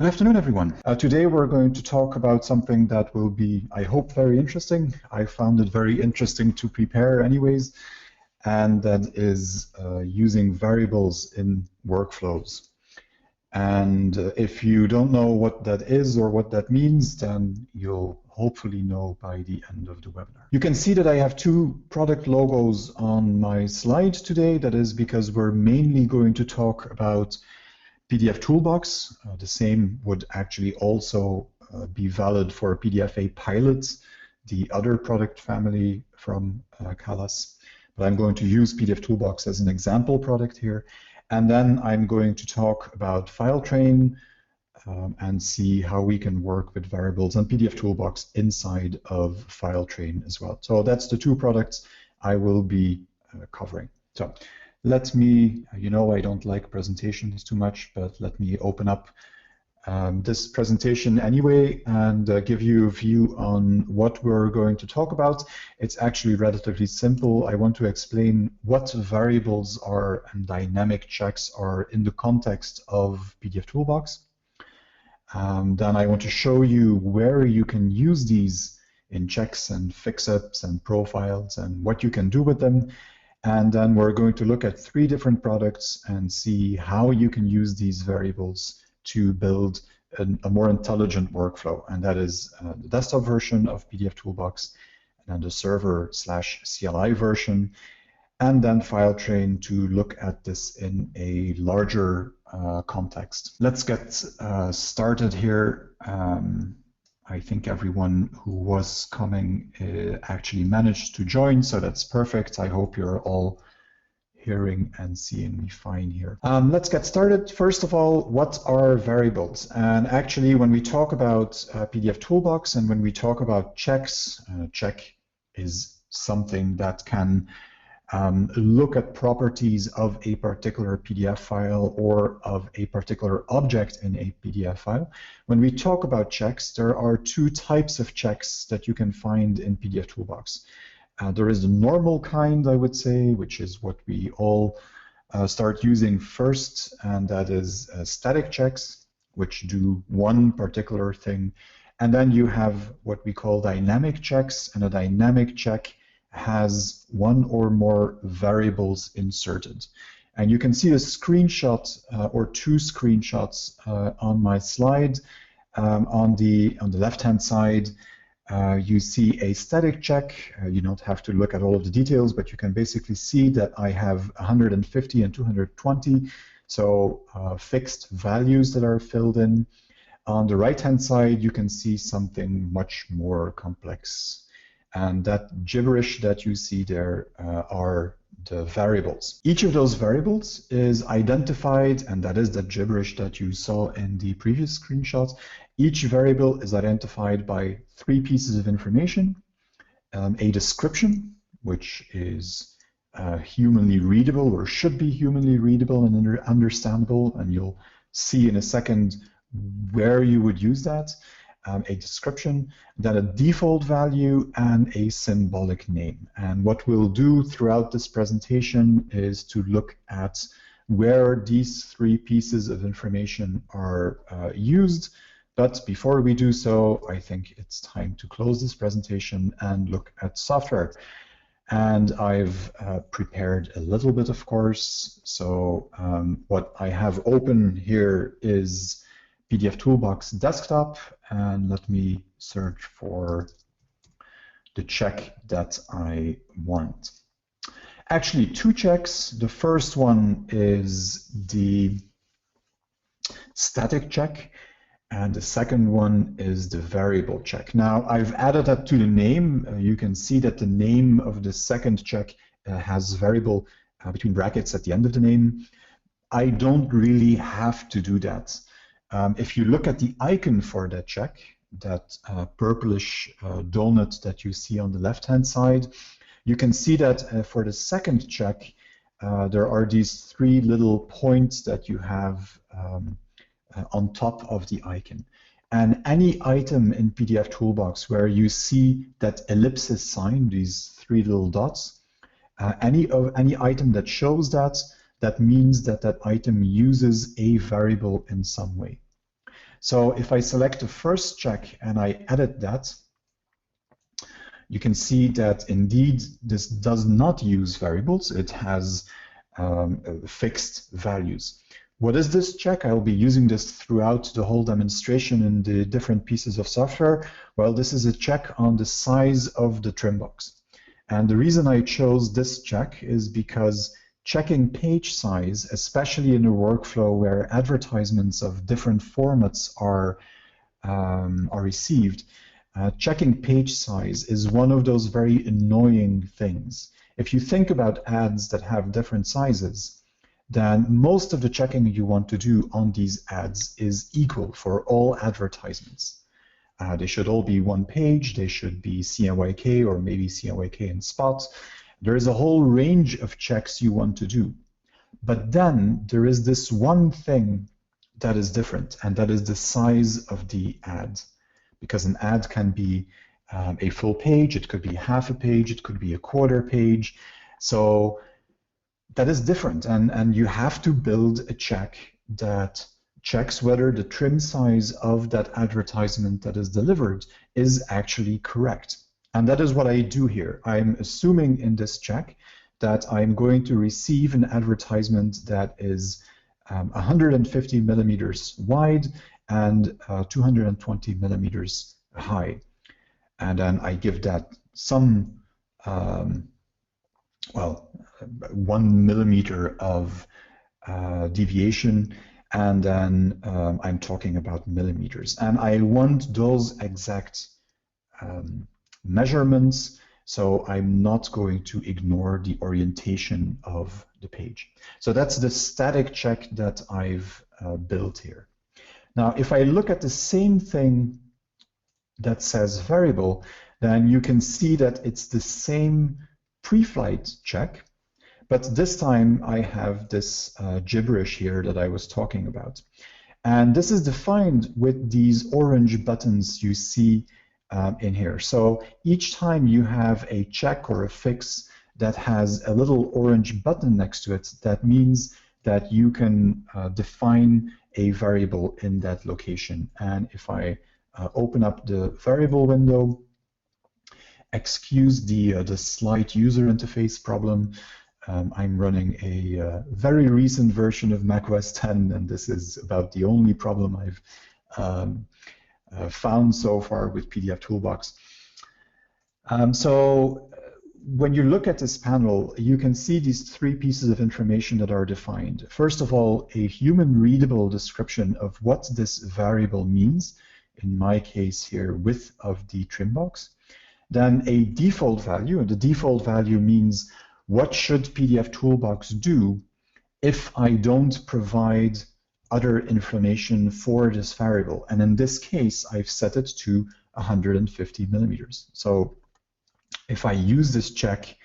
Good afternoon, everyone. Today we're going to talk about something that will be, I hope, very interesting. I found it very interesting to prepare anyways, and that is using variables in workflows. And if you don't know what that is or what that means, then you'll hopefully know by the end of the webinar. You can see that I have two product logos on my slide today. That is because we're mainly going to talk about PDFToolbox. The same would actually also be valid for PDFA pilots, the other product family from Calas. But I'm going to use PDFToolbox as an example product here. And then I'm going to talk about FileTrain and see how we can work with variables and PDFToolbox inside of FileTrain as well. So that's the two products I will be covering. So let me, you know, I don't like presentations too much, but let me open up this presentation anyway and give you a view on what we're going to talk about. It's actually relatively simple. I want to explain what variables are and dynamic checks are in the context of PDFToolbox. Then I want to show you where you can use these in checks and fix-ups and profiles and what you can do with them. And then we're going to look at three different products and see how you can use these variables to build a more intelligent workflow. And that is the desktop version of PDFToolbox, and then the server/CLI version, and then FileTrain to look at this in a larger context. Let's get started here. I think everyone who was coming actually managed to join, so that's perfect. I hope you're all hearing and seeing me fine here. Let's get started. First of all, what are variables? And actually, when we talk about PDFToolbox and when we talk about checks, check is something that can look at properties of a particular PDF file or of a particular object in a PDF file. When we talk about checks, there are two types of checks that you can find in PDFToolbox. There is the normal kind, I would say, which is what we all start using first, and that is static checks, which do one particular thing. And then you have what we call dynamic checks, and a dynamic check has one or more variables inserted. And you can see a screenshot or two screenshots on my slide. On the left-hand side, you see a static check. You don't have to look at all of the details, but you can basically see that I have 150 and 220, so fixed values that are filled in. On the right-hand side, you can see something much more complex. And that gibberish that you see there are the variables. Each of those variables is identified, and that is the gibberish that you saw in the previous screenshot. Each variable is identified by three pieces of information: a description, which is humanly readable or should be humanly readable and understandable, and you'll see in a second where you would use that. A description, then a default value, and a symbolic name. And what we'll do throughout this presentation is to look at where these three pieces of information are used. But before we do so, I think it's time to close this presentation and look at software. And I've prepared a little bit, of course. So what I have open here is PDFToolbox Desktop, and let me search for the check that I want. Actually, two checks. The first one is the static check, and the second one is the variable check. Now, I've added that to the name. You can see that the name of the second check has variable between brackets at the end of the name. I don't really have to do that. If you look at the icon for that check, that purplish donut that you see on the left-hand side, you can see that for the second check, there are these three little points that you have on top of the icon. And any item in PDFToolbox where you see that ellipsis sign, these three little dots, any item that shows that, that means that that item uses a variable in some way. So if I select the first check and I edit that, you can see that indeed this does not use variables. It has fixed values. What is this check? I'll be using this throughout the whole demonstration in the different pieces of software. Well, this is a check on the size of the trim box. And the reason I chose this check is because checking page size, especially in a workflow where advertisements of different formats are received, checking page size is one of those very annoying things. If you think about ads that have different sizes, then most of the checking you want to do on these ads is equal for all advertisements. They should all be one page, they should be CMYK or maybe CMYK in spots. There is a whole range of checks you want to do. But then there is this one thing that is different, and that is the size of the ad. Because an ad can be a full page, it could be half a page, it could be a quarter page. So that is different, and you have to build a check that checks whether the trim size of that advertisement that is delivered is actually correct. And that is what I do here. I'm assuming in this check that I'm going to receive an advertisement that is 150 millimeters wide and 220 millimeters high. And then I give that some, 1 millimeter of deviation, and then I'm talking about millimeters. And I want those exact measurements, so I'm not going to ignore the orientation of the page. So that's the static check that I've built here. Now, if I look at the same thing that says variable, then you can see that it's the same pre-flight check, but this time I have this gibberish here that I was talking about. And this is defined with these orange buttons you see in here. So each time you have a check or a fix that has a little orange button next to it, that means that you can define a variable in that location. And if I open up the variable window, excuse the slight user interface problem. I'm running a very recent version of macOS 10, and this is about the only problem I've found so far with PDFToolbox. So when you look at this panel, you can see these three pieces of information that are defined. First of all, a human-readable description of what this variable means, in my case here, width of the trim box. Then a default value, and the default value means what should PDFToolbox do if I don't provide other information for this variable. And in this case, I've set it to 150 millimeters. So if I use this check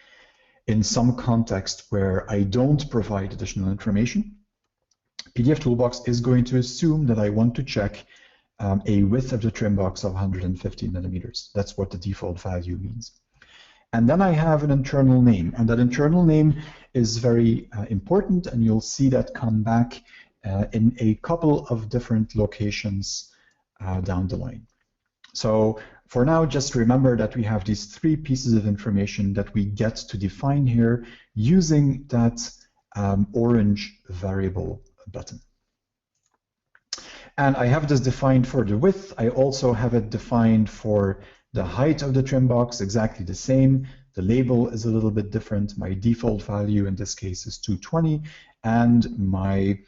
in some context where I don't provide additional information, PDFToolbox is going to assume that I want to check a width of the trim box of 150 millimeters. That's what the default value means. And then I have an internal name, and that internal name is very important, and you'll see that come back in a couple of different locations down the line. So for now, just remember that we have these three pieces of information that we get to define here using that orange variable button. And I have this defined for the width. I also have it defined for the height of the trim box, exactly the same. The label is a little bit different. My default value in this case is 220, and my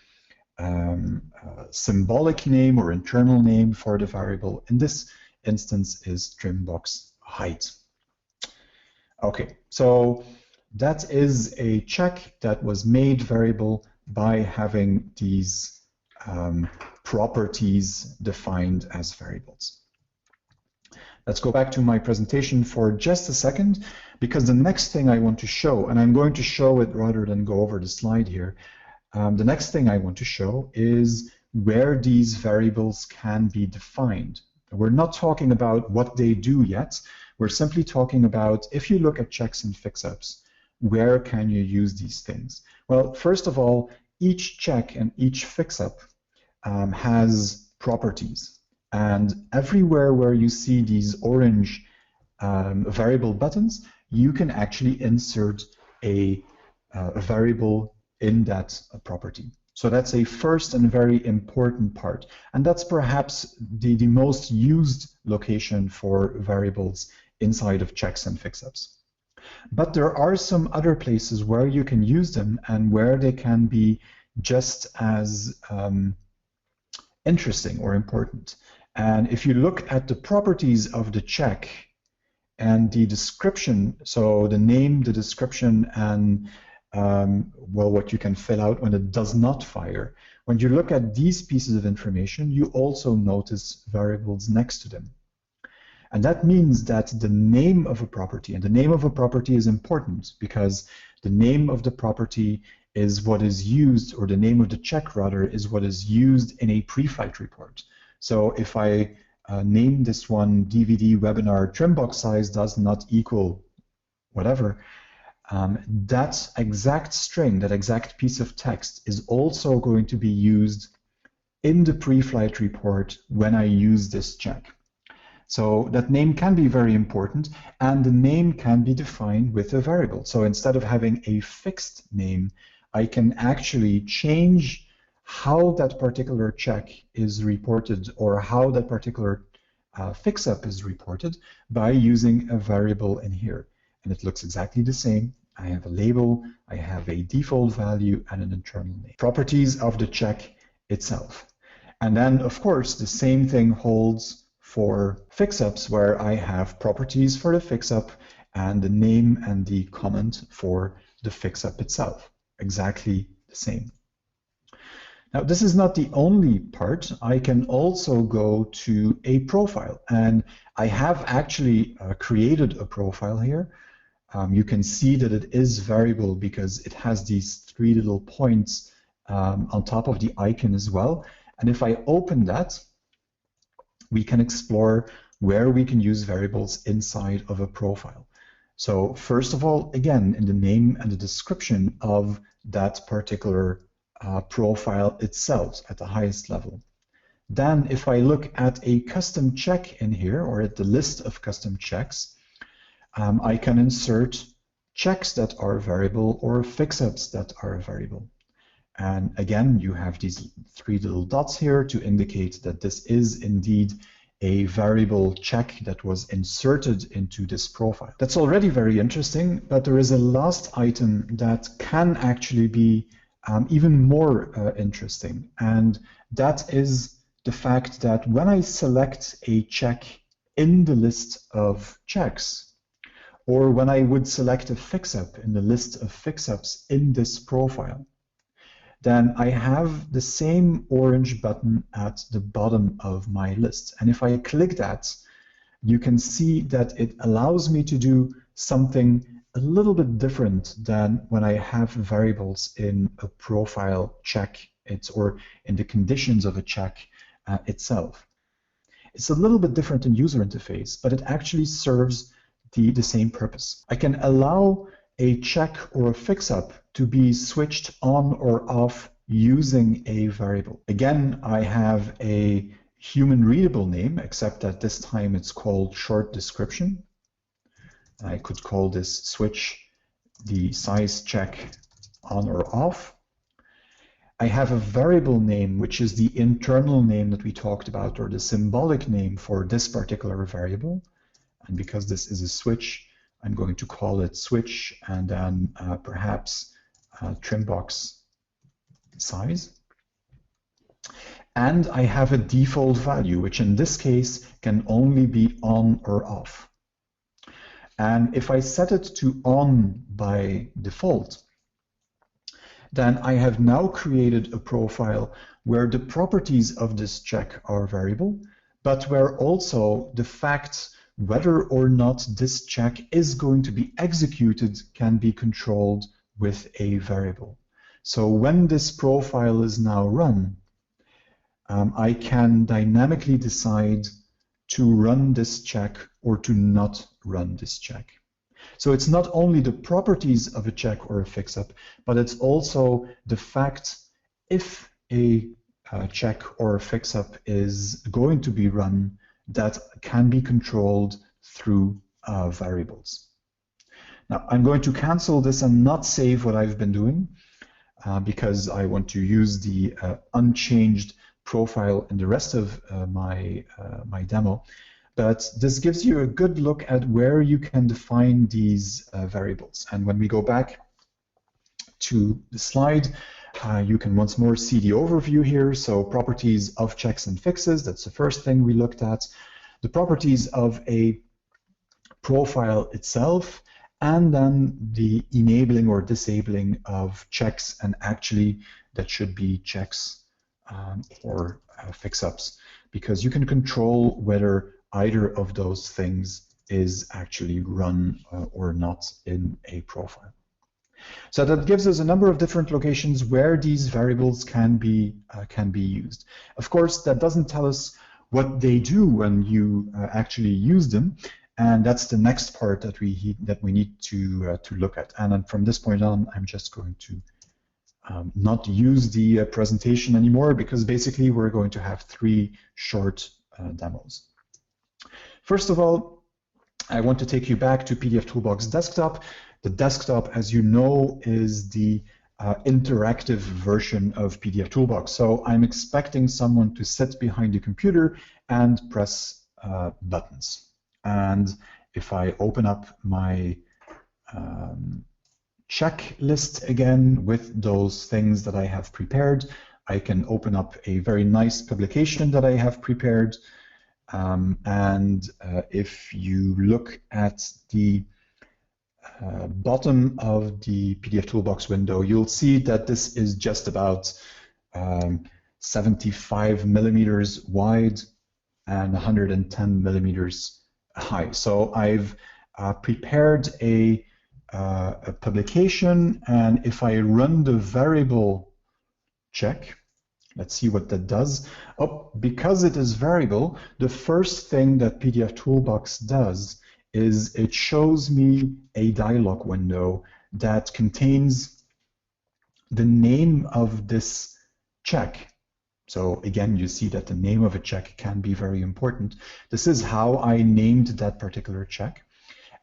symbolic name or internal name for the variable in this instance is trim box height. Okay, so that is a check that was made variable by having these properties defined as variables. Let's go back to my presentation for just a second, because the next thing I want to show, and I'm going to show it rather than go over the slide here, the next thing I want to show is where these variables can be defined. We're not talking about what they do yet. We're simply talking about, if you look at checks and fix-ups, where can you use these things? Well, first of all, each check and each fix-up has properties. And everywhere where you see these orange variable buttons, you can actually insert a variable in that property. So that's a first and very important part. And that's perhaps the most used location for variables inside of checks and fixups. But there are some other places where you can use them and where they can be just as interesting or important. And if you look at the properties of the check and the description, so the name, the description, and well, what you can fill out when it does not fire. When you look at these pieces of information, you also notice variables next to them. And that means that the name of a property, and the name of a property is important because the name of the property is what is used, or the name of the check rather, is what is used in a pre-flight report. So if I name this one DVD webinar trim box size does not equal whatever, that exact string, that exact piece of text is also going to be used in the pre-flight report when I use this check. So that name can be very important, and the name can be defined with a variable. So instead of having a fixed name, I can actually change how that particular check is reported or how that particular fix-up is reported by using a variable in here. And it looks exactly the same. I have a label, I have a default value, and an internal name. Properties of the check itself. And then, of course, the same thing holds for fix-ups, where I have properties for the fix-up and the name and the comment for the fix-up itself. Exactly the same. Now, this is not the only part. I can also go to a profile, and I have actually created a profile here. You can see that it is variable because it has these three little points on top of the icon as well. And if I open that, we can explore where we can use variables inside of a profile. So first of all, again, in the name and the description of that particular profile itself at the highest level. Then if I look at a custom check in here, or at the list of custom checks, I can insert checks that are variable or fix-ups that are variable. And again, you have these three little dots here to indicate that this is indeed a variable check that was inserted into this profile. That's already very interesting, but there is a last item that can actually be even more interesting. And that is the fact that when I select a check in the list of checks, or when I would select a fix-up in the list of fix-ups in this profile, then I have the same orange button at the bottom of my list. And if I click that, you can see that it allows me to do something a little bit different than when I have variables in a profile check, or in the conditions of a check itself. It's a little bit different in user interface, but it actually serves the same purpose. I can allow a check or a fix-up to be switched on or off using a variable. Again, I have a human readable name, except that this time it's called short description. I could call this switch the size check on or off. I have a variable name, which is the internal name that we talked about, or the symbolic name for this particular variable. And because this is a switch, I'm going to call it switch and then perhaps trim box size. And I have a default value, which in this case can only be on or off. And if I set it to on by default, then I have now created a profile where the properties of this check are variable, but where also the fact whether or not this check is going to be executed can be controlled with a variable. So when this profile is now run, I can dynamically decide to run this check or to not run this check. So it's not only the properties of a check or a fix-up, but it's also the fact if a check or fix-up is going to be run that can be controlled through variables. Now, I'm going to cancel this and not save what I've been doing because I want to use the unchanged profile in the rest of my demo. But this gives you a good look at where you can define these variables. And when we go back to the slide, you can once more see the overview here. So properties of checks and fixes, that's the first thing we looked at. The properties of a profile itself, and then the enabling or disabling of checks, and actually that should be checks or fix-ups, because you can control whether either of those things is actually run or not in a profile. So that gives us a number of different locations where these variables can be used. Of course, that doesn't tell us what they do when you actually use them, and that's the next part that we need to look at. And then from this point on, I'm just going to not use the presentation anymore, because basically we're going to have 3 short demos. First of all, I want to take you back to PDFToolbox Desktop. The desktop, as you know, is the interactive version of PDFToolbox. So I'm expecting someone to sit behind the computer and press buttons. And if I open up my checklist again with those things that I have prepared, I can open up a very nice publication that I have prepared. If you look at the bottom of the PDFToolbox window, you'll see that this is just about 75 millimeters wide and 110 millimeters high. So I've prepared a publication, and if I run the variable check, let's see what that does. Oh, because it is variable, the first thing that PDFToolbox does is it shows me a dialog window that contains the name of this check. So again, you see that the name of a check can be very important. This is how I named that particular check.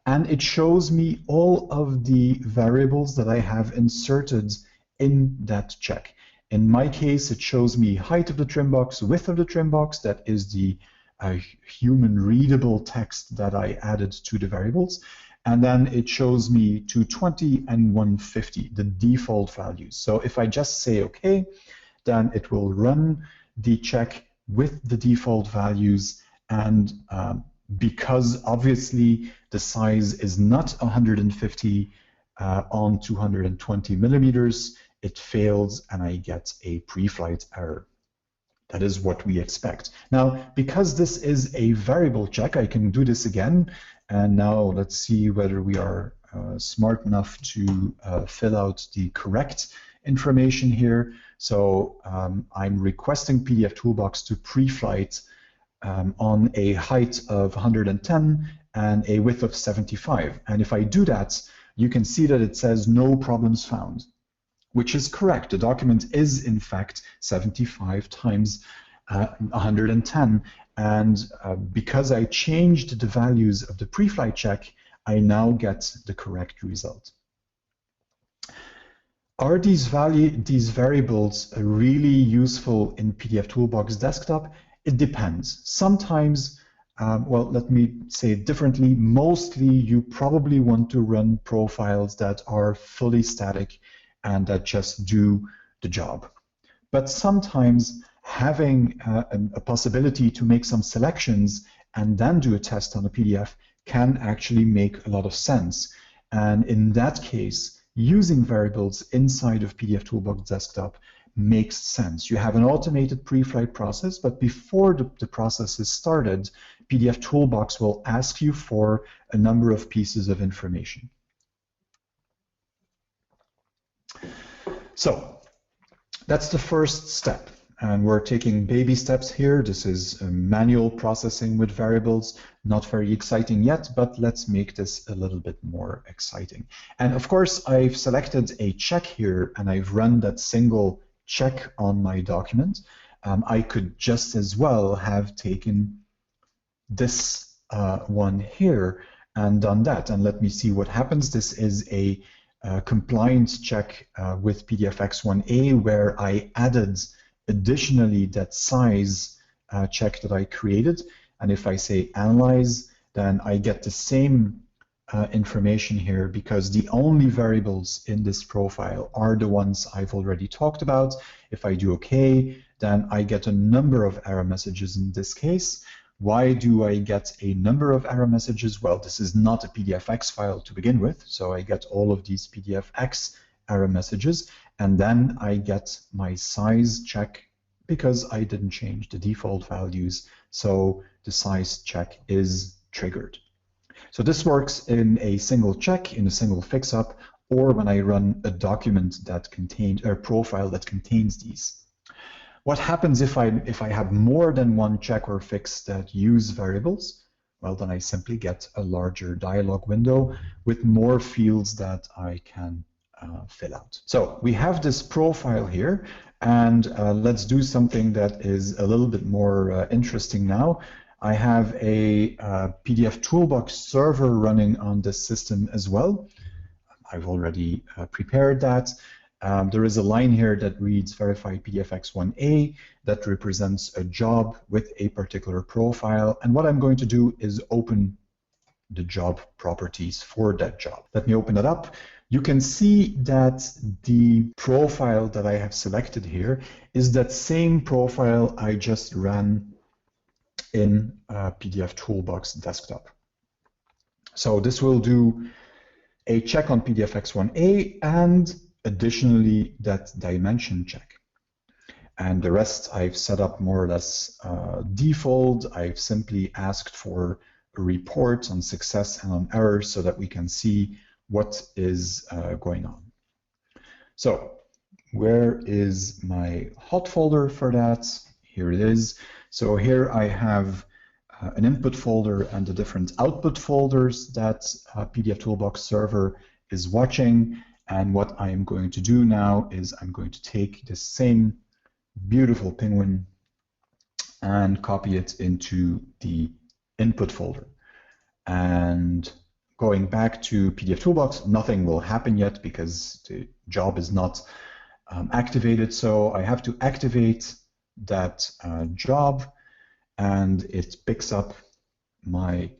And it shows me all of the variables that I have inserted in that check. In my case, it shows me height of the trim box, width of the trim box, that is the human readable text that I added to the variables. And then it shows me 220 and 150, the default values. So if I just say OK, then it will run the check with the default values. And because obviously the size is not 150 on 220 millimeters, it fails and I get a pre-flight error. That is what we expect. Now, because this is a variable check, I can do this again. And now let's see whether we are smart enough to fill out the correct information here. So I'm requesting PDFToolbox to pre-flight on a height of 110 and a width of 75. And if I do that, you can see that it says no problems found, which is correct. The document is, in fact, 75 times 110. And because I changed the values of the pre-flight check, I now get the correct result. Are these variables really useful in PDFToolbox Desktop? It depends. Sometimes, well, let me say it differently. Mostly, you probably want to run profiles that are fully static and that just do the job. But sometimes having a possibility to make some selections and then do a test on a PDF can actually make a lot of sense. And in that case, using variables inside of PDFToolbox Desktop makes sense. You have an automated pre-flight process, but before the process is started, PDFToolbox will ask you for a number of pieces of information. So that's the first step, and we're taking baby steps here. This is manual processing with variables, not very exciting yet, but let's make this a little bit more exciting. And of course, I've selected a check here, and I've run that single check on my document. I could just as well have taken this one here and done that. And let me see what happens. This is a compliance check with PDFX1A, where I added additionally that size check that I created. And if I say analyze, then I get the same information here, because the only variables in this profile are the ones I've already talked about. If I do OK, then I get a number of error messages in this case. Why do I get a number of error messages? Well, this is not a PDFX file to begin with, so I get all of these PDFX error messages, and then I get my size check because I didn't change the default values, so the size check is triggered. So this works in a single check, in a single fix-up, or when I run a document that contains, or a profile that contains these. What happens if I have more than one check or fix that use variables? Well, then I simply get a larger dialog window with more fields that I can fill out. So we have this profile here, and let's do something that is a little bit more interesting now. I have a PDFToolbox server running on this system as well. I've already prepared that. There is a line here that reads verify PDFX1A that represents a job with a particular profile. And what I'm going to do is open the job properties for that job. Let me open it up. You can see that the profile that I have selected here is that same profile I just ran in PDFToolbox Desktop. So this will do a check on PDFX1A and additionally that dimension check. And the rest I've set up more or less default. I've simply asked for a report on success and on error so that we can see what is going on. So where is my hot folder for that? Here it is. So here I have an input folder and the different output folders that PDFToolbox server is watching. And what I am going to do now is I'm going to take this same beautiful penguin and copy it into the input folder. And going back to PDFToolbox, nothing will happen yet because the job is not activated. So I have to activate that job, and it picks up my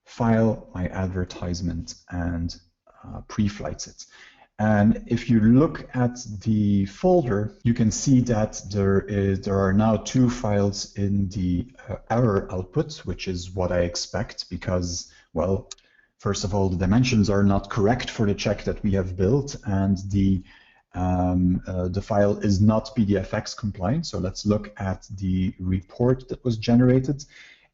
file, my advertisement, and pre-flights it. And if you look at the folder, you can see that there are now two files in the error output, which is what I expect because, well, first of all, the dimensions are not correct for the check that we have built, and the file is not PDFX compliant. So let's look at the report that was generated.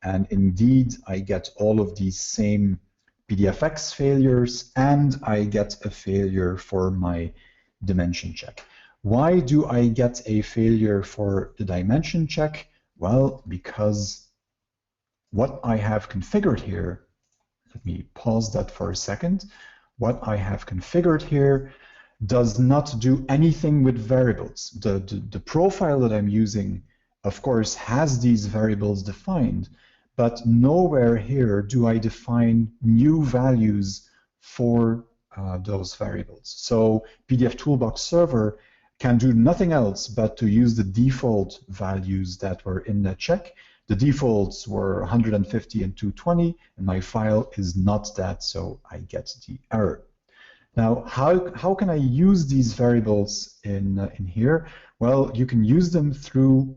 And indeed, I get all of these same PDFX failures, and I get a failure for my dimension check. Why do I get a failure for the dimension check? Well, because what I have configured here, let me pause that for a second. What I have configured here does not do anything with variables. The profile that I'm using, of course, has these variables defined, but nowhere here do I define new values for those variables. So PDFToolbox server can do nothing else but to use the default values that were in that check. The defaults were 150 and 220, and my file is not that, so I get the error. Now, how can I use these variables in here? Well, you can use them through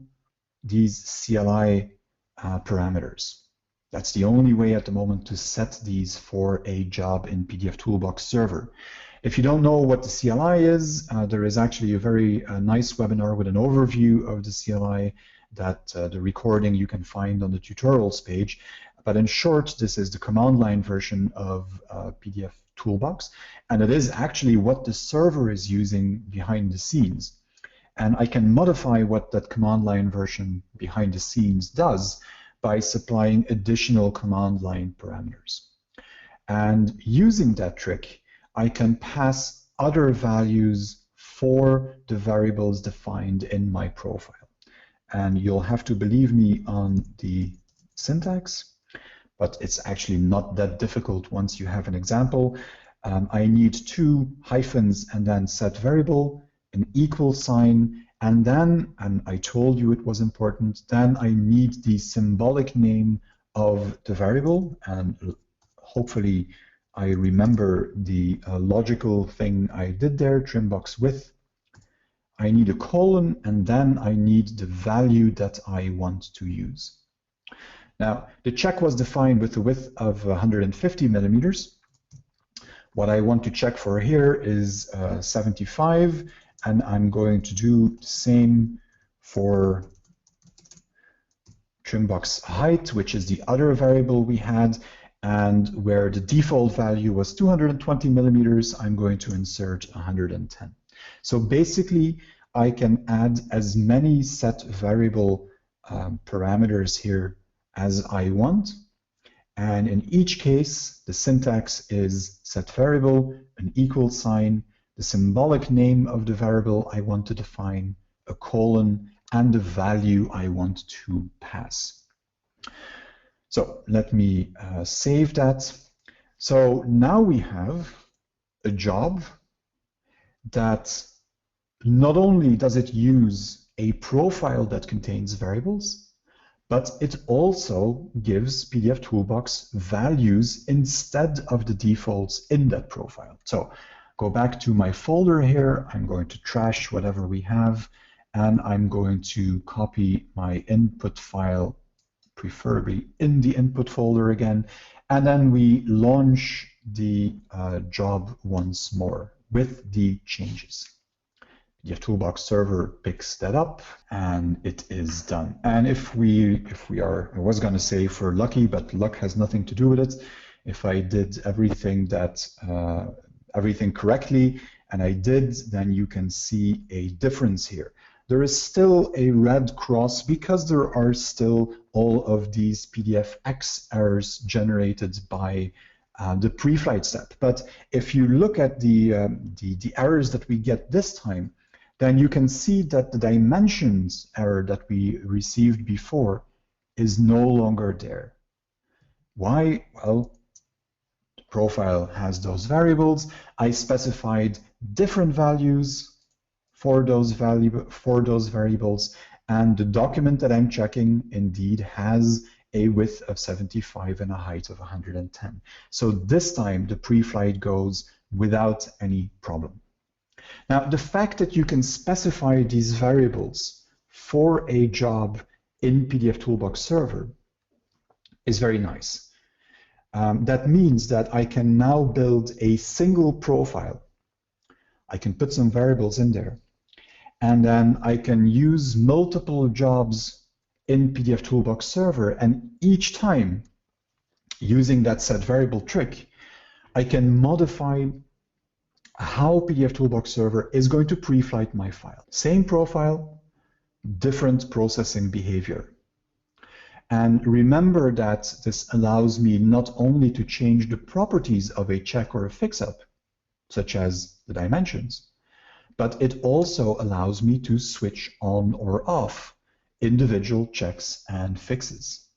these CLI parameters. That's the only way at the moment to set these for a job in PDFToolbox server. If you don't know what the CLI is, there is actually a very nice webinar with an overview of the CLI that the recording you can find on the tutorials page. But in short, this is the command line version of PDFToolbox, and it is actually what the server is using behind the scenes. And I can modify what that command line version behind the scenes does by supplying additional command line parameters. And using that trick, I can pass other values for the variables defined in my profile. and you'll have to believe me on the syntax, but it's actually not that difficult once you have an example. I need two hyphens and then set variable, an equal sign, and then, and I told you it was important, then I need the symbolic name of the variable, and hopefully I remember the logical thing I did there, trim box width. I need a colon, and then I need the value that I want to use. Now, the check was defined with a width of 150 millimeters. What I want to check for here is 75, and I'm going to do the same for trim box height, which is the other variable we had, and where the default value was 220 millimeters, I'm going to insert 110. So basically, I can add as many set variable parameters here as I want. And in each case, the syntax is set variable, an equal sign, the symbolic name of the variable I want to define, a colon, and the value I want to pass. So let me save that. So now we have a job that not only does it use a profile that contains variables, but it also gives PDFToolbox values instead of the defaults in that profile. So go back to my folder here. I'm going to trash whatever we have, and I'm going to copy my input file, preferably in the input folder again, and then we launch the job once more with the changes. PDFToolbox server picks that up, and it is done. And if we are, I was going to say for lucky, but luck has nothing to do with it. If I did everything correctly, and I did, then you can see a difference here. There is still a red cross because there are still all of these PDFX errors generated by the pre-flight step. But if you look at the errors that we get this time, then you can see that the dimensions error that we received before is no longer there. Why? Well, the profile has those variables. I specified different values for those variables, and the document that I'm checking indeed has a width of 75 and a height of 110. So this time the pre-flight goes without any problem. Now, the fact that you can specify these variables for a job in PDFToolbox Server is very nice. That means that I can now build a single profile. I can put some variables in there, and then I can use multiple jobs in PDFToolbox Server, and each time, using that set variable trick, I can modify how PDFToolbox Server is going to pre-flight my file. Same profile, different processing behavior. And remember that this allows me not only to change the properties of a check or a fix-up, such as the dimensions, but it also allows me to switch on or off individual checks and fixes.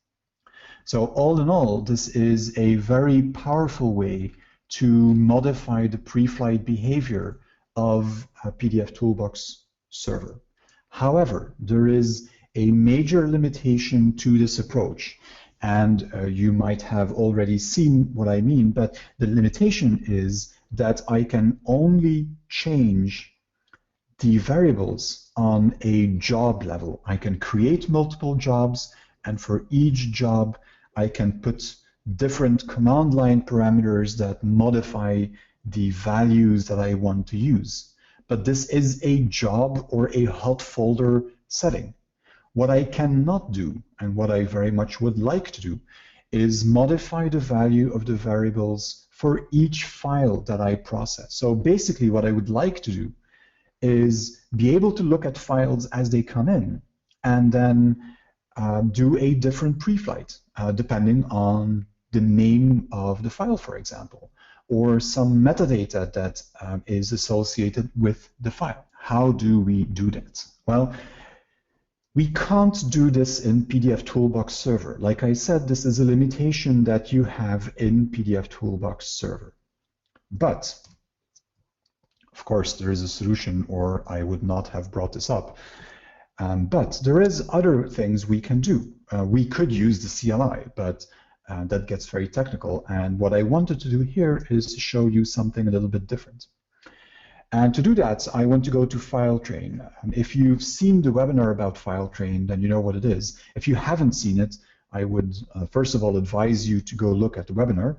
So all in all, this is a very powerful way to modify the pre-flight behavior of a PDFToolbox server. However, there is a major limitation to this approach, and you might have already seen what I mean, but the limitation is that I can only change the variables on a job level. I can create multiple jobs, and for each job I can put different command line parameters that modify the values that I want to use. But this is a job or a hot folder setting. What I cannot do, and what I very much would like to do, is modify the value of the variables for each file that I process. So basically what I would like to do is be able to look at files as they come in, and then do a different pre-flight, depending on the name of the file, for example, or some metadata that is associated with the file. How do we do that? Well, We can't do this in PDFToolbox Server. Like I said, this is a limitation that you have in PDFToolbox Server. But, of course, there is a solution, or I would not have brought this up. But there is other things we can do. We could use the CLI, but that gets very technical. And what I wanted to do here is to show you something a little bit different. And to do that, I want to go to FileTrain. If you've seen the webinar about FileTrain, then you know what it is. If you haven't seen it, I would, first of all, advise you to go look at the webinar.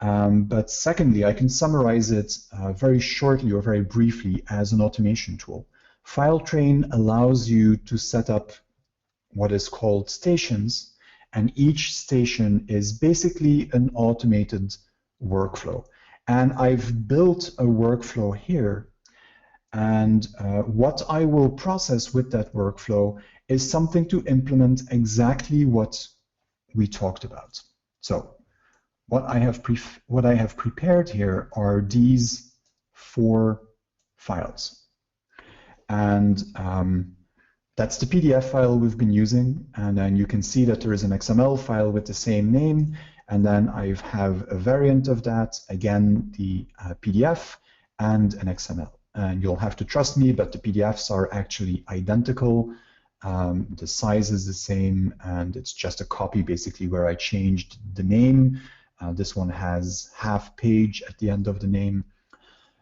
But secondly, I can summarize it very shortly or very briefly as an automation tool. FileTrain allows you to set up what is called stations, and each station is basically an automated workflow. And I've built a workflow here, and what I will process with that workflow is something to implement exactly what we talked about. So what I have prepared here are these 4 files. And that's the PDF file we've been using, and then you can see that there is an XML file with the same name, and then I have a variant of that, again, the PDF and an XML. And you'll have to trust me, but the PDFs are actually identical. The size is the same, and it's just a copy, basically, where I changed the name. This one has half page at the end of the name.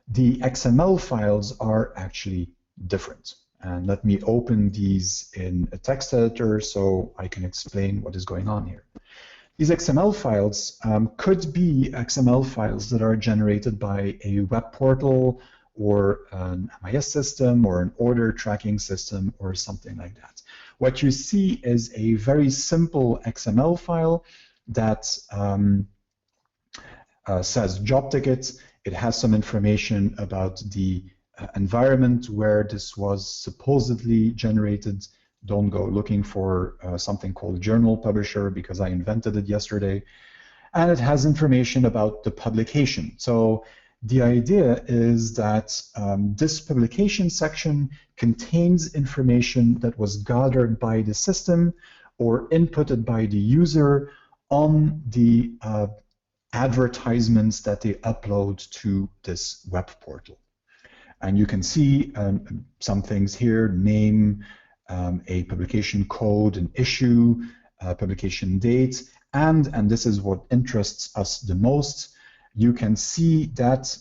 The XML files are actually different. And let me open these in a text editor so I can explain what is going on here. These XML files could be XML files that are generated by a web portal or an MIS system or an order tracking system or something like that. What you see is a very simple XML file that says job ticket. It has some information about the environment where this was supposedly generated. Don't go looking for something called journal publisher because I invented it yesterday. And it has information about the publication. So the idea is that this publication section contains information that was gathered by the system or inputted by the user on the advertisements that they upload to this web portal. And you can see some things here: name, a publication code, an issue, publication date, and this is what interests us the most, you can see that,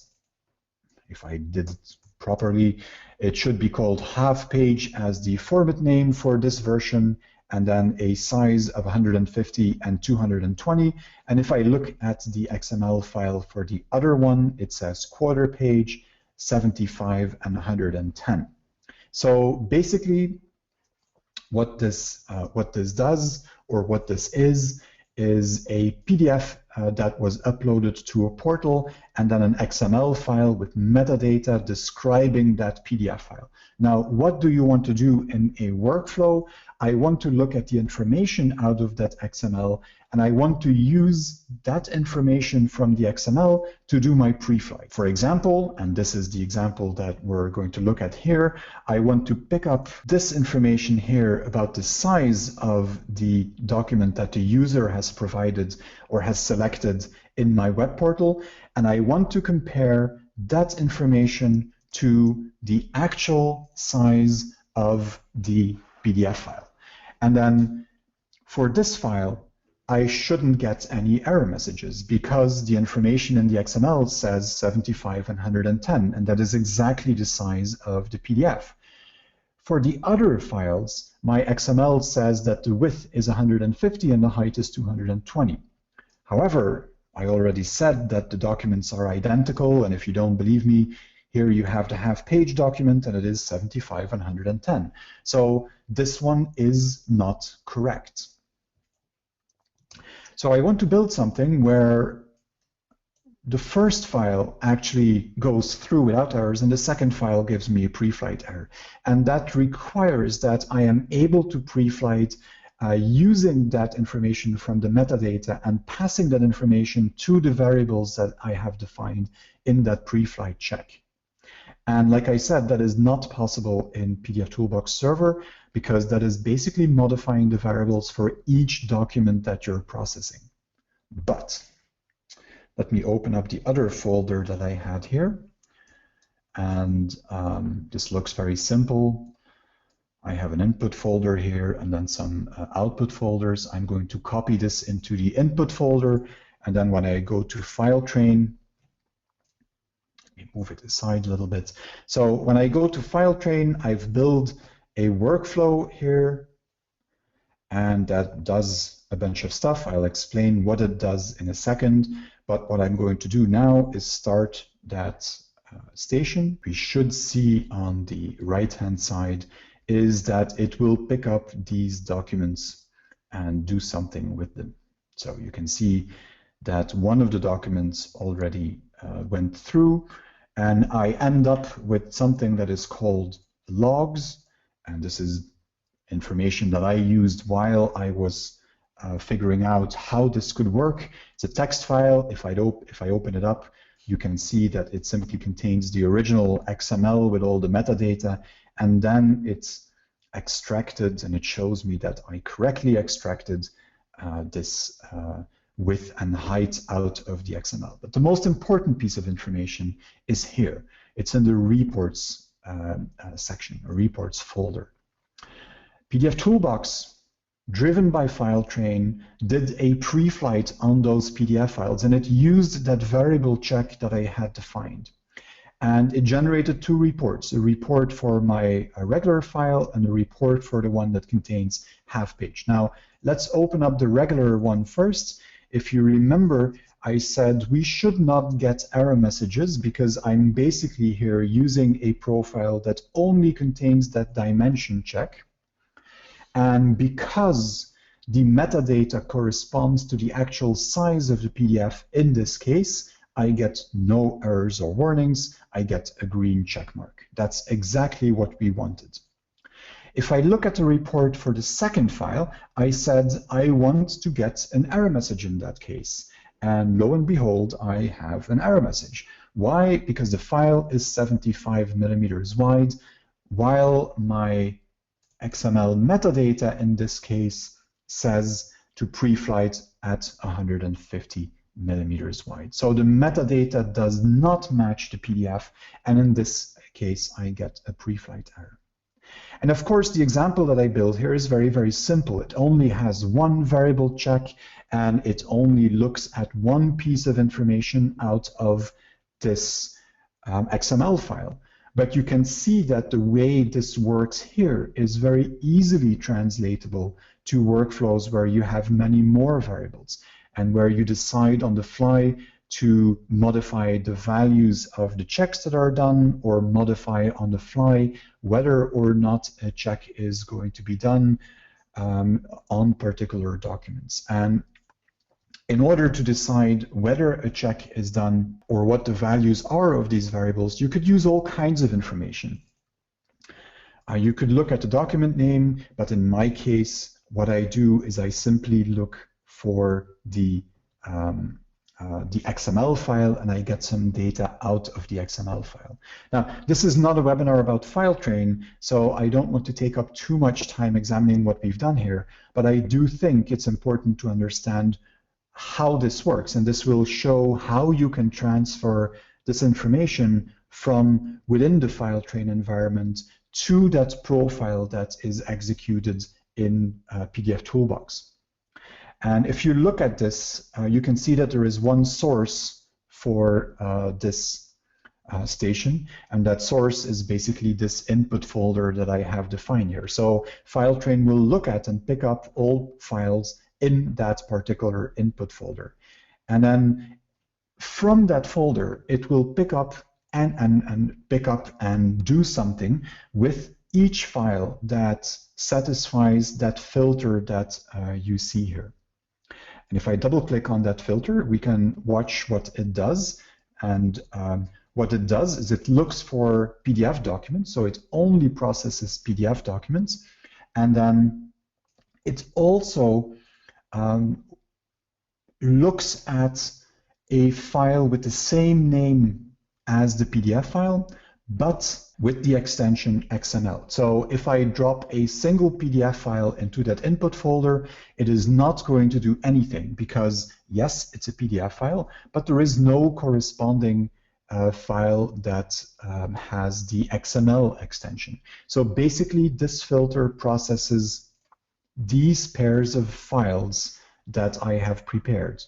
if I did it properly, it should be called half page as the format name for this version, and then a size of 150 and 220. And if I look at the XML file for the other one, it says quarter page, 75 and 110. So basically, what this does, or what this is a PDF that was uploaded to a portal, and then an XML file with metadata describing that PDF file. Now, what do you want to do in a workflow? I want to look at the information out of that XML, and I want to use that information from the XML to do my pre-flight. For example, and this is the example that we're going to look at here, I want to pick up this information here about the size of the document that the user has provided or has selected in my web portal, and I want to compare that information to the actual size of the PDF file. And then for this file, I shouldn't get any error messages because the information in the XML says 75 and 110, and that is exactly the size of the PDF. For the other files, my XML says that the width is 150 and the height is 220. However, I already said that the documents are identical, and if you don't believe me, here you have the half-page document, and it is 75 and 110. So this one is not correct. So I want to build something where the first file actually goes through without errors, and the second file gives me a pre-flight error. And that requires that I am able to pre-flight using that information from the metadata and passing that information to the variables that I have defined in that pre-flight check. And like I said, that is not possible in PDFToolbox Server because that is basically modifying the variables for each document that you're processing. But let me open up the other folder that I had here. And this looks very simple. I have an input folder here and then some output folders. I'm going to copy this into the input folder. And then when I go to FileTrain, let me move it aside a little bit. So when I go to FileTrain, I've built a workflow here, and that does a bunch of stuff. I'll explain what it does in a second. But what I'm going to do now is start that station. We should see on the right-hand side is that it will pick up these documents and do something with them. So you can see that one of the documents already went through, and I end up with something that is called logs. And this is information that I used while I was figuring out how this could work. It's a text file. If I open it up, you can see that it simply contains the original XML with all the metadata, and then it's extracted, and it shows me that I correctly extracted this width and height out of the XML. But the most important piece of information is here. It's in the reports section, a reports folder. PDFToolbox, driven by FileTrain, did a pre-flight on those PDF files, and it used that variable check that I had defined. And it generated two reports, a report for my regular file and a report for the one that contains half page. Now, let's open up the regular one first. If you remember, I said we should not get error messages because I'm basically here using a profile that only contains that dimension check. And because the metadata corresponds to the actual size of the PDF in this case, I get no errors or warnings. I get a green check mark. That's exactly what we wanted. If I look at the report for the second file, I said I want to get an error message in that case. And lo and behold, I have an error message. Why? Because the file is 75 millimeters wide, while my XML metadata in this case says to pre-flight at 150 millimeters wide. So the metadata does not match the PDF, and in this case I get a pre-flight error. And of course the example that I built here is very, very simple. It only has one variable check, and it only looks at one piece of information out of this XML file. But you can see that the way this works here is very easily translatable to workflows where you have many more variables and where you decide on the fly to modify the values of the checks that are done, or modify on the fly whether or not a check is going to be done on particular documents. And in order to decide whether a check is done or what the values are of these variables, you could use all kinds of information. You could look at the document name, but in my case, what I do is I simply look for the XML file, and I get some data out of the XML file. Now, this is not a webinar about FileTrain, so I don't want to take up too much time examining what we've done here, but I do think it's important to understand how this works, and this will show how you can transfer this information from within the FileTrain environment to that profile that is executed in PDFToolbox. And if you look at this, you can see that there is one source for this station, and that source is basically this input folder that I have defined here. So FileTrain will look at and pick up all files in that particular input folder. And then from that folder, it will pick up and do something with each file that satisfies that filter that you see here. And if I double click on that filter, we can watch what it does. And what it does is it looks for PDF documents, so it only processes PDF documents. And then it also looks at a file with the same name as the PDF file, but with the extension XML. So if I drop a single PDF file into that input folder, it is not going to do anything because, yes, it's a PDF file, but there is no corresponding file that has the XML extension. So basically, this filter processes these pairs of files that I have prepared.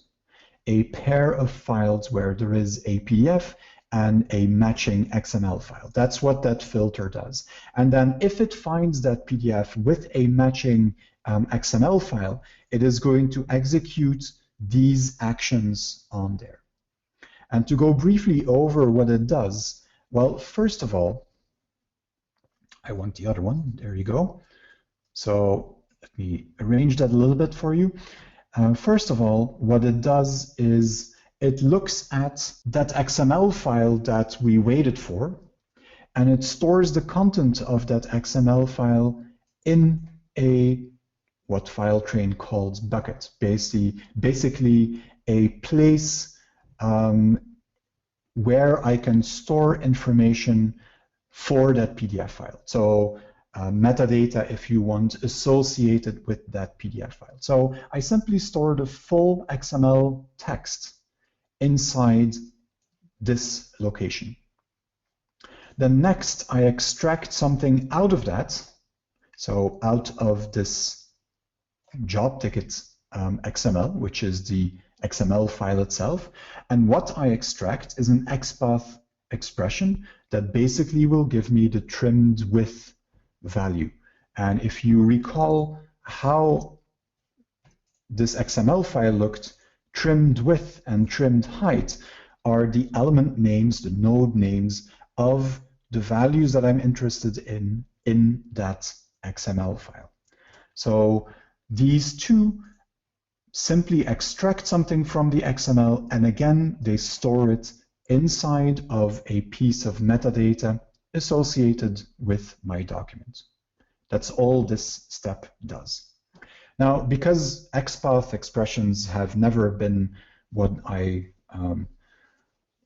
A pair of files where there is a PDF and a matching XML file. That's what that filter does. And then if it finds that PDF with a matching XML file, it is going to execute these actions on there. And to go briefly over what it does, well, first of all, I want the other one. There you go. So let me arrange that a little bit for you. First of all, what it does is it looks at that XML file that we waited for, and it stores the content of that XML file in a what FileTrain calls bucket, basically a place where I can store information for that PDF file. So metadata, if you want, associated with that PDF file. So I simply store the full XML text inside this location. Then next, I extract something out of that, so out of this job ticket XML, which is the XML file itself. And what I extract is an XPath expression that basically will give me the trimmed width value. And if you recall how this XML file looked, trimmed width and trimmed height are the element names, the node names of the values that I'm interested in that XML file. So these two simply extract something from the XML, and again, they store it inside of a piece of metadata associated with my document. That's all this step does. Now, because XPath expressions have never been what I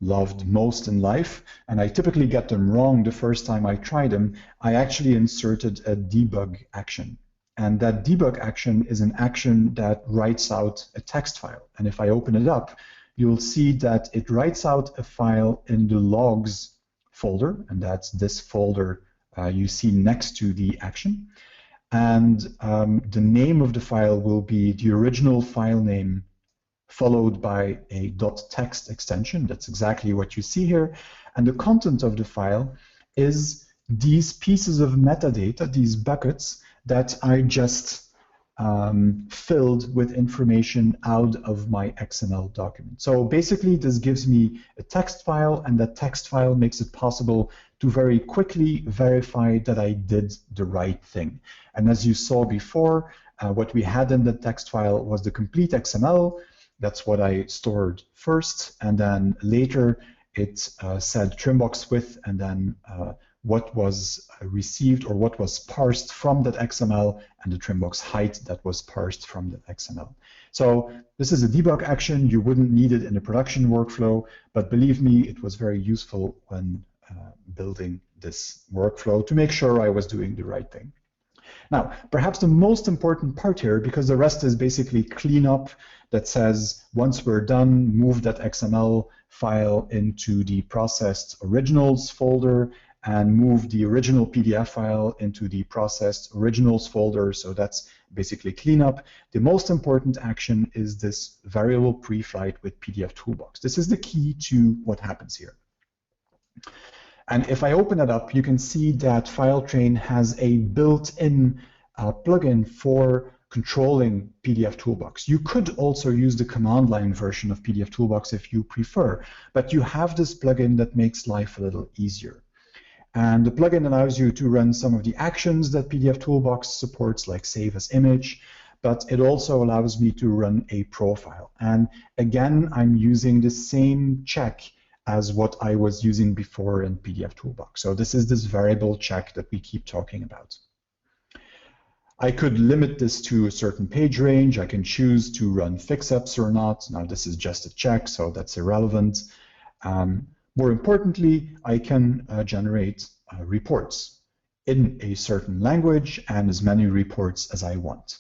loved most in life, and I typically get them wrong the first time I try them, I actually inserted a debug action. And that debug action is an action that writes out a text file. And if I open it up, you'll see that it writes out a file in the logs folder, and that's this folder you see next to the action. And the name of the file will be the original file name followed by a .text extension. That's exactly what you see here. And the content of the file is these pieces of metadata, these buckets that I just filled with information out of my XML document. So basically, this gives me a text file, and that text file makes it possible to very quickly verify that I did the right thing. And as you saw before, what we had in the text file was the complete XML. That's what I stored first, and then later it said trim box width, and then what was received or what was parsed from that XML, and the trim box height that was parsed from that XML. So this is a debug action. You wouldn't need it in a production workflow, but believe me, it was very useful when building this workflow to make sure I was doing the right thing. Now, perhaps the most important part here, because the rest is basically cleanup that says once we're done, move that XML file into the processed originals folder and move the original PDF file into the processed originals folder. So that's basically cleanup. The most important action is this variable preflight with PDFToolbox. This is the key to what happens here. And if I open it up, you can see that FileTrain has a built-in plugin for controlling PDFToolbox. You could also use the command line version of PDFToolbox if you prefer, but you have this plugin that makes life a little easier. And the plugin allows you to run some of the actions that PDFToolbox supports, like save as image, but it also allows me to run a profile. And again, I'm using the same check as what I was using before in PDFToolbox. So this is this variable check that we keep talking about. I could limit this to a certain page range. I can choose to run fix-ups or not. Now this is just a check, so that's irrelevant. More importantly, I can generate reports in a certain language and as many reports as I want.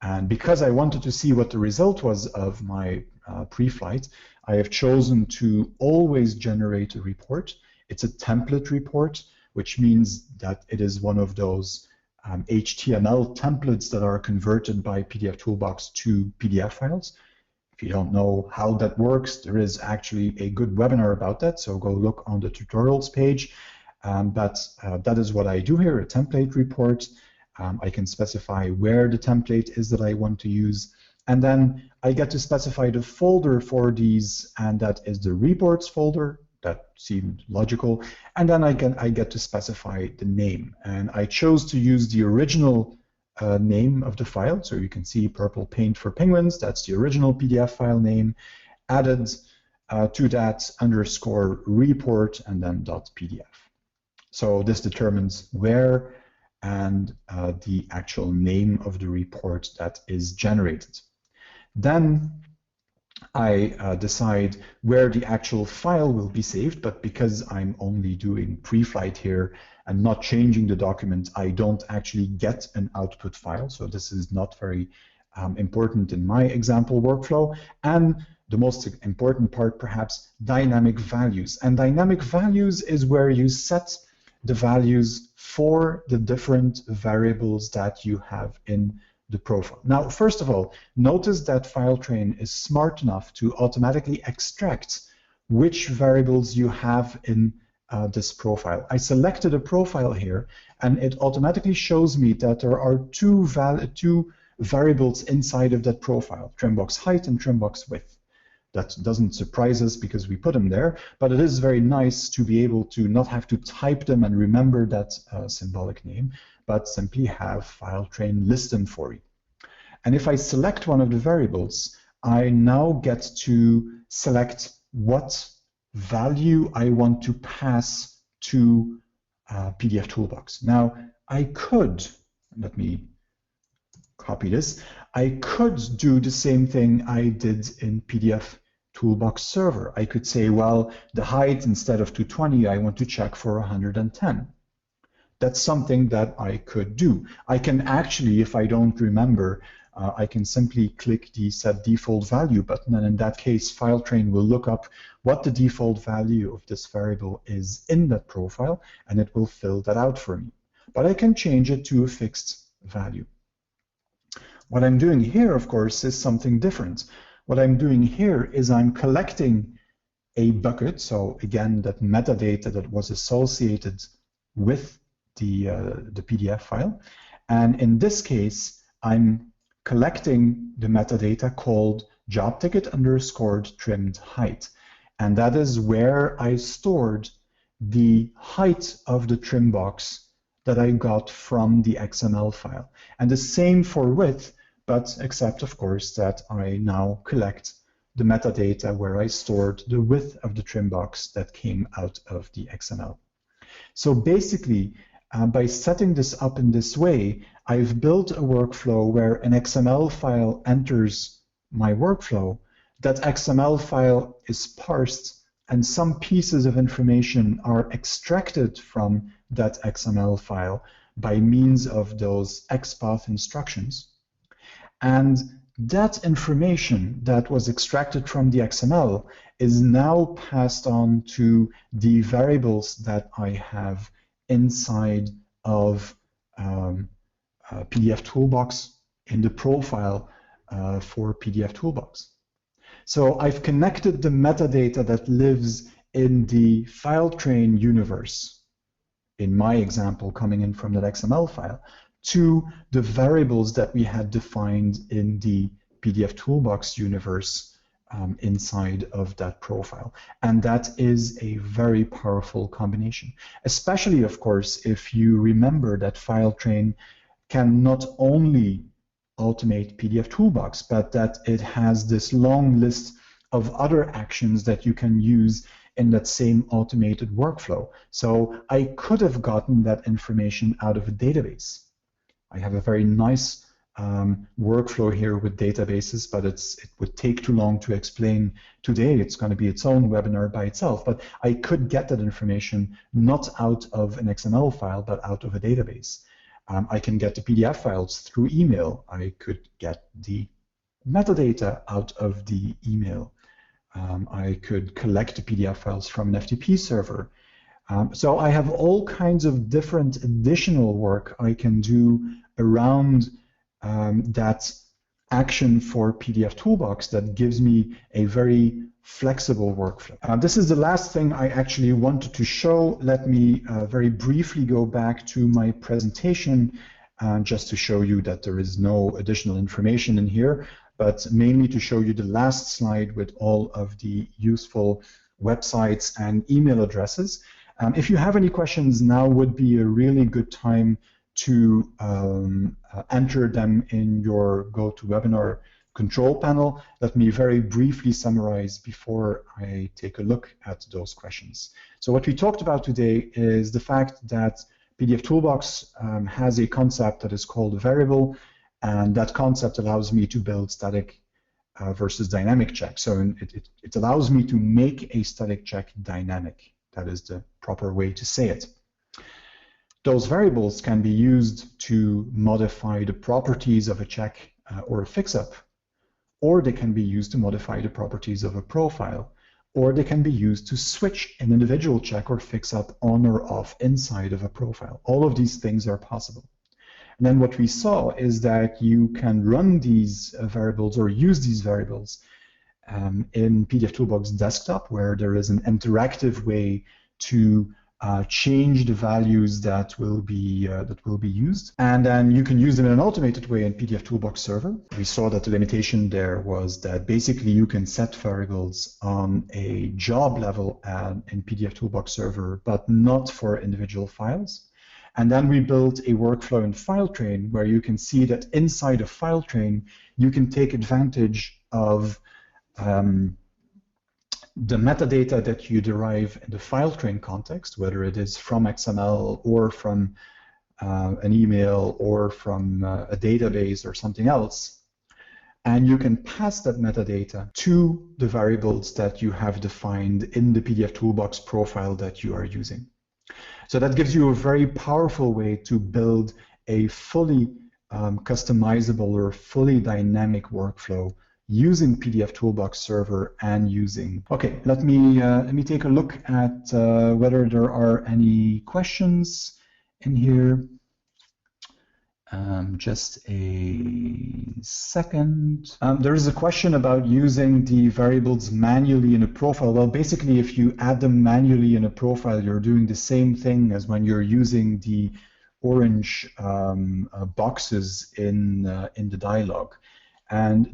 And because I wanted to see what the result was of my pre-flight, I have chosen to always generate a report. It's a template report, which means that it is one of those HTML templates that are converted by PDFToolbox to PDF files. If you don't know how that works, there is actually a good webinar about that, so go look on the tutorials page. But that is what I do here, a template report. I can specify where the template is that I want to use, and then I get to specify the folder for these, and that is the reports folder. That seemed logical. And then I get to specify the name, and I chose to use the original name of the file. So you can see purple paint for penguins. That's the original PDF file name. Added to that underscore report and then .pdf. So this determines where and the actual name of the report that is generated. Then I decide where the actual file will be saved, but because I'm only doing pre-flight here and not changing the document, I don't actually get an output file. So this is not very important in my example workflow. And the most important part, perhaps, dynamic values. And dynamic values is where you set the values for the different variables that you have in the profile. Now, first of all, notice that FileTrain is smart enough to automatically extract which variables you have in this profile. I selected a profile here, and it automatically shows me that there are two variables inside of that profile, trimbox height and trimbox width. That doesn't surprise us because we put them there, but it is very nice to be able to not have to type them and remember that symbolic name, but simply have FileTrain list them for you. And if I select one of the variables, I now get to select what value I want to pass to PDFToolbox. Now, I could, let me copy this, I could do the same thing I did in PDFToolbox Server. I could say, well, the height, instead of 220, I want to check for 110. That's something that I could do. I can actually, if I don't remember, I can simply click the Set Default Value button, and in that case, FileTrain will look up what the default value of this variable is in that profile, and it will fill that out for me. But I can change it to a fixed value. What I'm doing here, of course, is something different. What I'm doing here is I'm collecting a bucket, so again, that metadata that was associated with the PDF file. And in this case, I'm collecting the metadata called job ticket underscored trimmed height. And that is where I stored the height of the trim box that I got from the XML file. And the same for width, but except, of course, that I now collect the metadata where I stored the width of the trim box that came out of the XML. So basically, by setting this up in this way, I've built a workflow where an XML file enters my workflow. That XML file is parsed, and some pieces of information are extracted from that XML file by means of those XPath instructions. And that information that was extracted from the XML is now passed on to the variables that I have inside of PDFToolbox in the profile for PDFToolbox. So I've connected the metadata that lives in the FileTrain universe, in my example coming in from that XML file, to the variables that we had defined in the PDFToolbox universe inside of that profile. And that is a very powerful combination, especially, of course, if you remember that FileTrain can not only automate PDFToolbox, but that it has this long list of other actions that you can use in that same automated workflow. So I could have gotten that information out of a database. I have a very nice workflow here with databases, but it would take too long to explain today. It's going to be its own webinar by itself. But I could get that information not out of an XML file, but out of a database. I can get the PDF files through email. I could get the metadata out of the email. I could collect the PDF files from an FTP server. So I have all kinds of different additional work I can do around that action for PDFToolbox that gives me a very flexible workflow. This is the last thing I actually wanted to show. Let me very briefly go back to my presentation just to show you that there is no additional information in here, but mainly to show you the last slide with all of the useful websites and email addresses. If you have any questions, now would be a really good time to enter them in your GoToWebinar control panel. Let me very briefly summarize before I take a look at those questions. So what we talked about today is the fact that PDFToolbox has a concept that is called a variable, and that concept allows me to build static versus dynamic checks. So it allows me to make a static check dynamic. That is the proper way to say it. Those variables can be used to modify the properties of a check or a fix-up, or they can be used to modify the properties of a profile, or they can be used to switch an individual check or fix-up on or off inside of a profile. All of these things are possible. And then what we saw is that you can run these variables or use these variables in PDFToolbox Desktop, where there is an interactive way to change the values that will be used, and then you can use them in an automated way in PDFToolbox Server. We saw that the limitation there was that basically you can set variables on a job level in PDFToolbox Server, but not for individual files. And then we built a workflow in FileTrain where you can see that inside of FileTrain you can take advantage of the metadata that you derive in the FileTrain context, whether it is from XML or from an email or from a database or something else, and you can pass that metadata to the variables that you have defined in the PDFToolbox profile that you are using. So that gives you a very powerful way to build a fully customizable or fully dynamic workflow using PDFToolbox Server and using. Okay, let me take a look at whether there are any questions in here. Just a second. There is a question about using the variables manually in a profile. Well, basically, if you add them manually in a profile, you're doing the same thing as when you're using the orange boxes in the dialog. And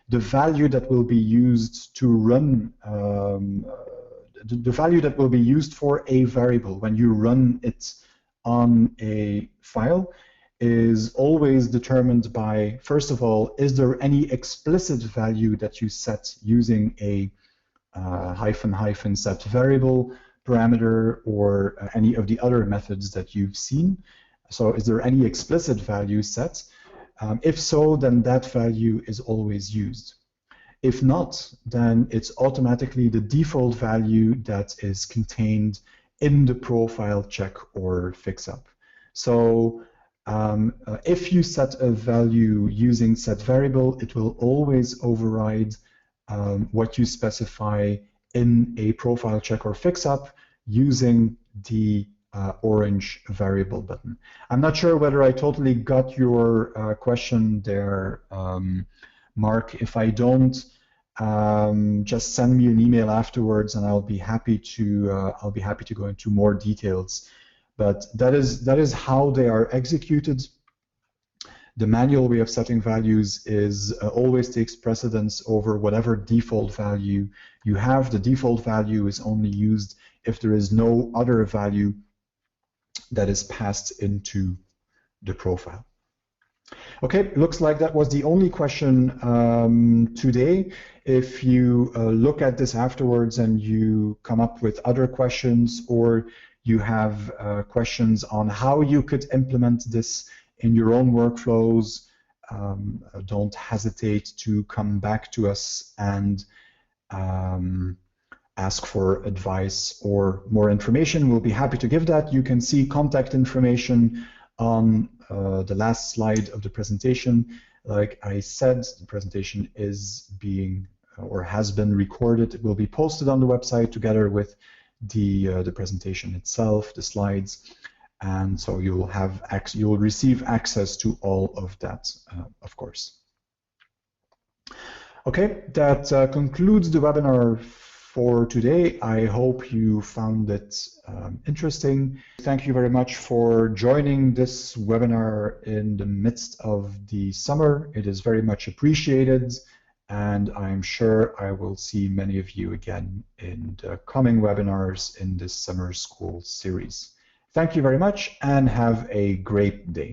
the value that will be used to run, the value that will be used for a variable when you run it on a file is always determined by, first of all, is there any explicit value that you set using a -- set variable parameter or any of the other methods that you've seen? So is there any explicit value set? If so, then that value is always used. If not, then it's automatically the default value that is contained in the profile check or fix-up. So if you set a value using set variable, it will always override what you specify in a profile check or fix-up using the orange variable button. I'm not sure whether I totally got your question there, Mark. If I don't, just send me an email afterwards, and I'll be happy to go into more details. But that is how they are executed. The manual way of setting values is always takes precedence over whatever default value you have. The default value is only used if there is no other value that is passed into the profile. Okay, looks like that was the only question today. If you look at this afterwards and you come up with other questions, or you have questions on how you could implement this in your own workflows, don't hesitate to come back to us and ask for advice or more information. We'll be happy to give that. You can see contact information on the last slide of the presentation. Like I said, the presentation is being or has been recorded. It will be posted on the website together with the presentation itself, the slides, and so you'll receive access to all of that, of course. Okay, that concludes the webinar for today. I hope you found it interesting. Thank you very much for joining this webinar in the midst of the summer. It is very much appreciated, and I'm sure I will see many of you again in the coming webinars in this summer school series. Thank you very much and have a great day.